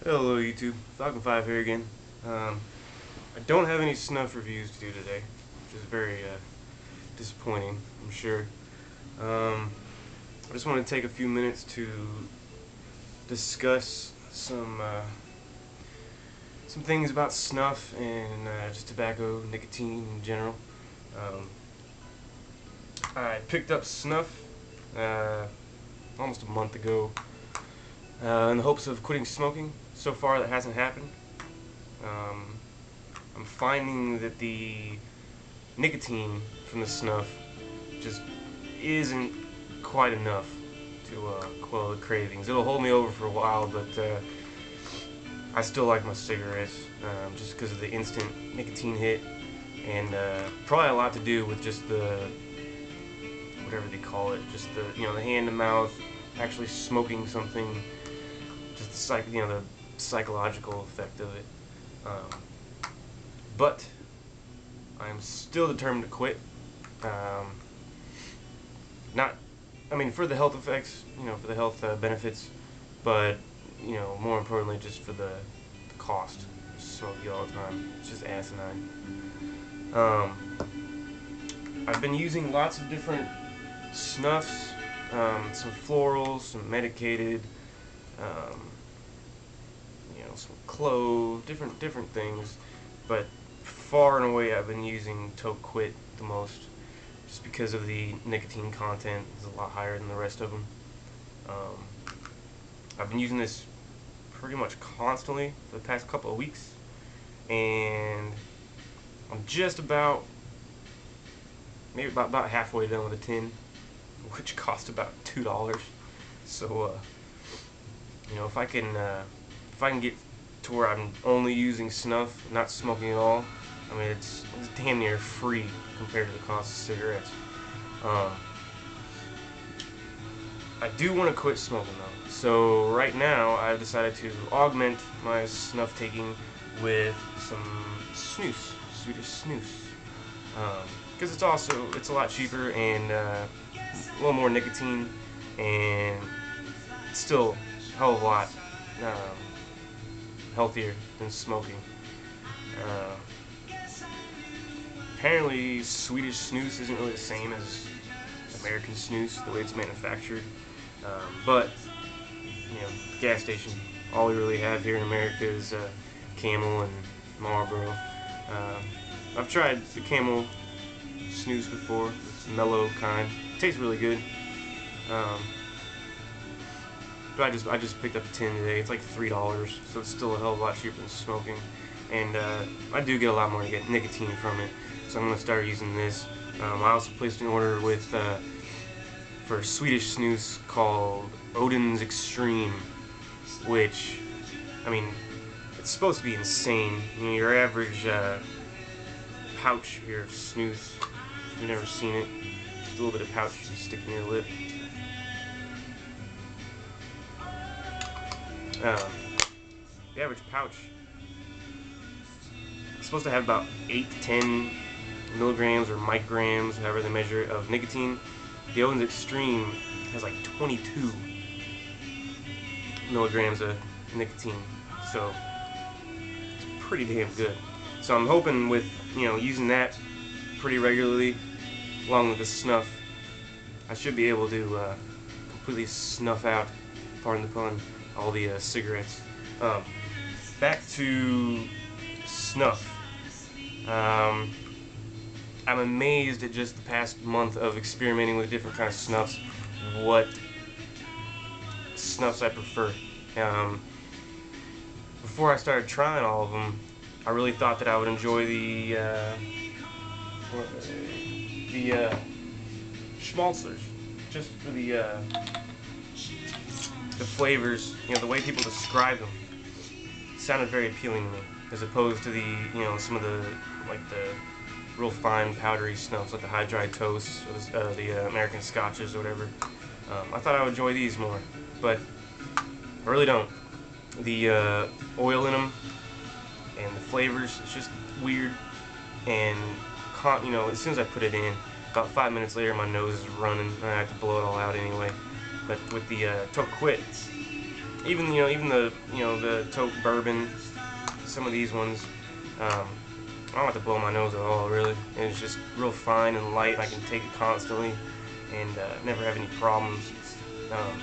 Hello YouTube, FalconFive here again. I don't have any snuff reviews to do today, which is very disappointing, I'm sure. I just want to take a few minutes to discuss some things about snuff and just tobacco, nicotine in general. I picked up snuff almost a month ago in the hopes of quitting smoking. So far that hasn't happened. I'm finding that the nicotine from the snuff just isn't quite enough to quell the cravings. It'll hold me over for a while, but I still like my cigarettes just because of the instant nicotine hit, and probably a lot to do with just the whatever they call it, just the the hand to mouth, actually smoking something, just the psychological effect of it. But I'm still determined to quit. Not, I mean, for the health effects, for the health benefits, but more importantly, just for the cost. Just smoke it all the time. It's just asinine. I've been using lots of different snuffs, some florals, some medicated, some clove, different things, but far and away I've been using To Quit the most, just because of the nicotine content is a lot higher than the rest of them. I've been using this pretty much constantly for the past couple of weeks, and I'm just maybe about halfway done with a tin, which cost about $2. So if I can get to where I'm only using snuff, not smoking at all, I mean it's damn near free compared to the cost of cigarettes. I do want to quit smoking though, so right now I've decided to augment my snuff taking with some snus, Swedish snus, because it's a lot cheaper and a little more nicotine, and it's still a hell of a lot healthier than smoking. Apparently Swedish snus isn't really the same as American snus, the way it's manufactured, but gas station, all we really have here in America is Camel and Marlboro. I've tried the Camel snus before, it's mellow kind, it tastes really good. But I just picked up a tin today. It's like $3, so it's still a hell of a lot cheaper than smoking. And I do get a lot more nicotine from it, so I'm gonna start using this. I also placed an order with for Swedish snus called Odin's Extreme, which, I mean, it's supposed to be insane. Your average pouch here of snus, if you've never seen it, just a little bit of pouch you stick in your lip. The average pouch is supposed to have about 8 to 10 milligrams or micrograms, however they measure it, of nicotine. The Odin's Extreme has like 22 milligrams of nicotine, so it's pretty damn good. So I'm hoping with using that pretty regularly, along with the snuff, I should be able to completely snuff out, pardon the pun, all the cigarettes. Back to snuff. I'm amazed at just the past month of experimenting with different kinds of snuffs, what snuffs I prefer. Before I started trying all of them, I really thought that I would enjoy the schmaltzers, just for the flavors, the way people describe them sounded very appealing to me, as opposed to the, some of the real fine powdery snuffs like the high dry toasts or the American scotches or whatever. I thought I would enjoy these more, but I really don't. The oil in them and the flavors, it's just weird, and as soon as I put it in, about 5 minutes later my nose is running and I have to blow it all out anyway. But with the To Quit, even even the the tote bourbon, some of these ones, I don't have to blow my nose at all, really. And it's just real fine and light. I can take it constantly and never have any problems. Um,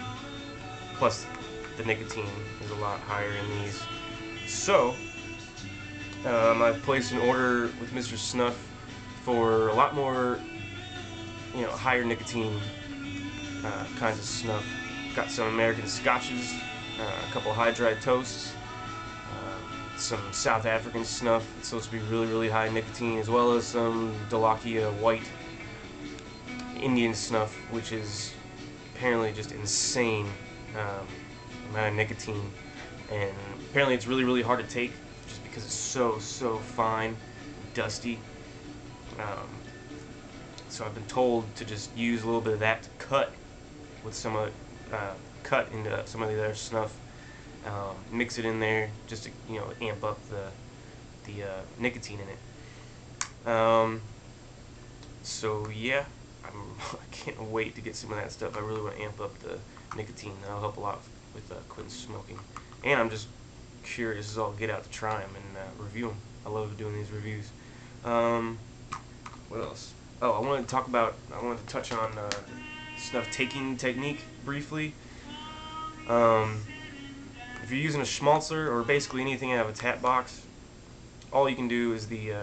plus, the nicotine is a lot higher in these. So, I've placed an order with Mr. Snuff for a lot more, higher nicotine kinds of snuff. Got some American scotches, a couple high-dried toasts, some South African snuff. It's supposed to be really, really high nicotine, as well as some Dalakia white Indian snuff, which is apparently just insane amount of nicotine. And apparently it's really, really hard to take just because it's so, so fine, dusty. So I've been told to just use a little bit of that to cut with some of cut into some of the other snuff. Mix it in there just to amp up the nicotine in it. So yeah, I can't wait to get some of that stuff. I really want to amp up the nicotine. That'll help a lot with quitting smoking. And I'm just curious as all get out to try them and review them. I love doing these reviews. What else? Oh, I wanted to touch on snuff-taking technique briefly. If you're using a schmaltzer or basically anything out of a tap box, all you can do is the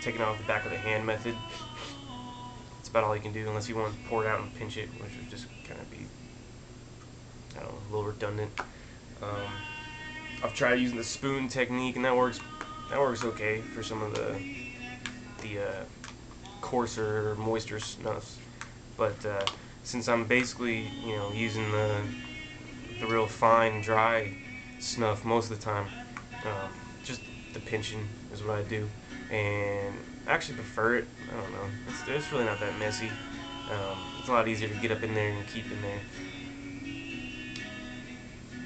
taking off the back of the hand method. That's about all you can do, unless you want to pour it out and pinch it, which would just kind of be, I don't know, a little redundant. I've tried using the spoon technique, and that works okay for some of the coarser, moister snuffs. But since I'm basically using the real fine, dry snuff most of the time, just the pinching is what I do, and I actually prefer it. I don't know, it's really not that messy. It's a lot easier to get up in there and keep in there.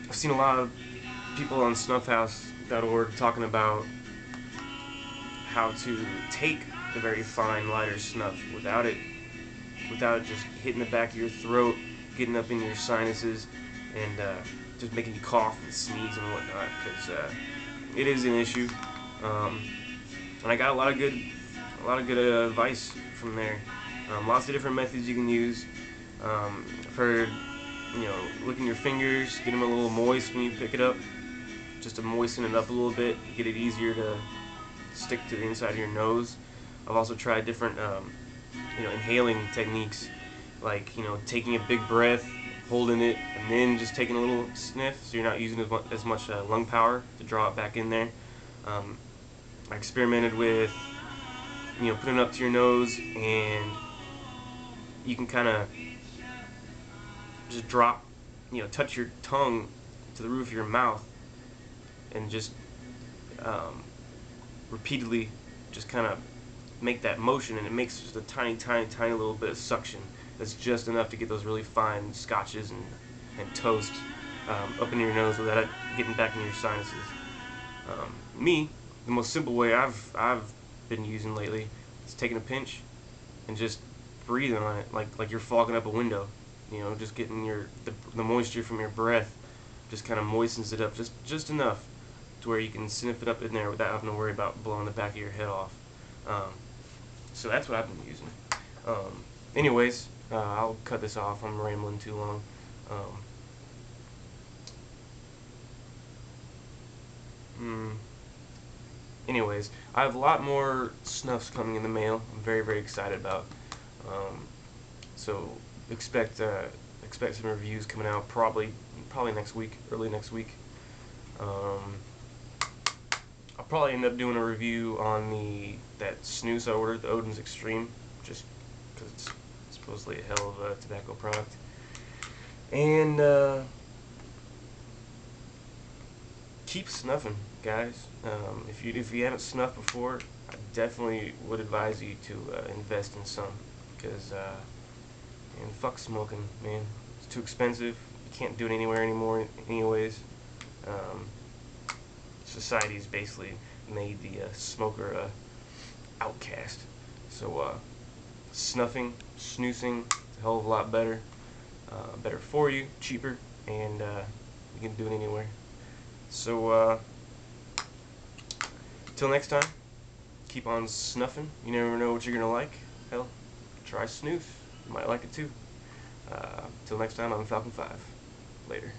I've seen a lot of people on snuffhouse.org talking about how to take the very fine, lighter snuff without it just hitting the back of your throat, getting up in your sinuses, and just making you cough and sneeze and whatnot, because it is an issue. And I got a lot of good advice from there. Lots of different methods you can use. I've heard, licking your fingers, get them a little moist when you pick it up, just to moisten it up a little bit, get it easier to stick to the inside of your nose. I've also tried different inhaling techniques, like taking a big breath, holding it, and then just taking a little sniff, so you're not using as much lung power to draw it back in there. I experimented with putting it up to your nose, and you can kind of just drop, touch your tongue to the roof of your mouth, and just repeatedly just kind of make that motion, and it makes just a tiny, tiny, tiny little bit of suction that's just enough to get those really fine scotches and toast up in your nose without it getting back in your sinuses. The most simple way I've been using lately is taking a pinch and just breathing on it like you're fogging up a window. Just getting the moisture from your breath just kind of moistens it up just enough to where you can sniff it up in there without having to worry about blowing the back of your head off. So that's what I've been using. Anyways, I'll cut this off. I'm rambling too long. Anyways, I have a lot more snuffs coming in the mail. I'm very, very excited about. So expect some reviews coming out probably next week, early next week. I'll probably end up doing a review on that Snus I ordered, the Odin's Extreme, just because it's supposedly a hell of a tobacco product. And keep snuffing, guys. If you haven't snuffed before, I definitely would advise you to invest in some, because and fuck smoking, man. It's too expensive. You can't do it anywhere anymore, anyways. Society's basically made the smoker outcast. So snuffing, snoozing, is a hell of a lot better. better for you, cheaper, and you can do it anywhere. So till next time, keep on snuffing. You never know what you're gonna like. Hell, try snus. You might like it too. Till next time, I'm FalconFive. Later.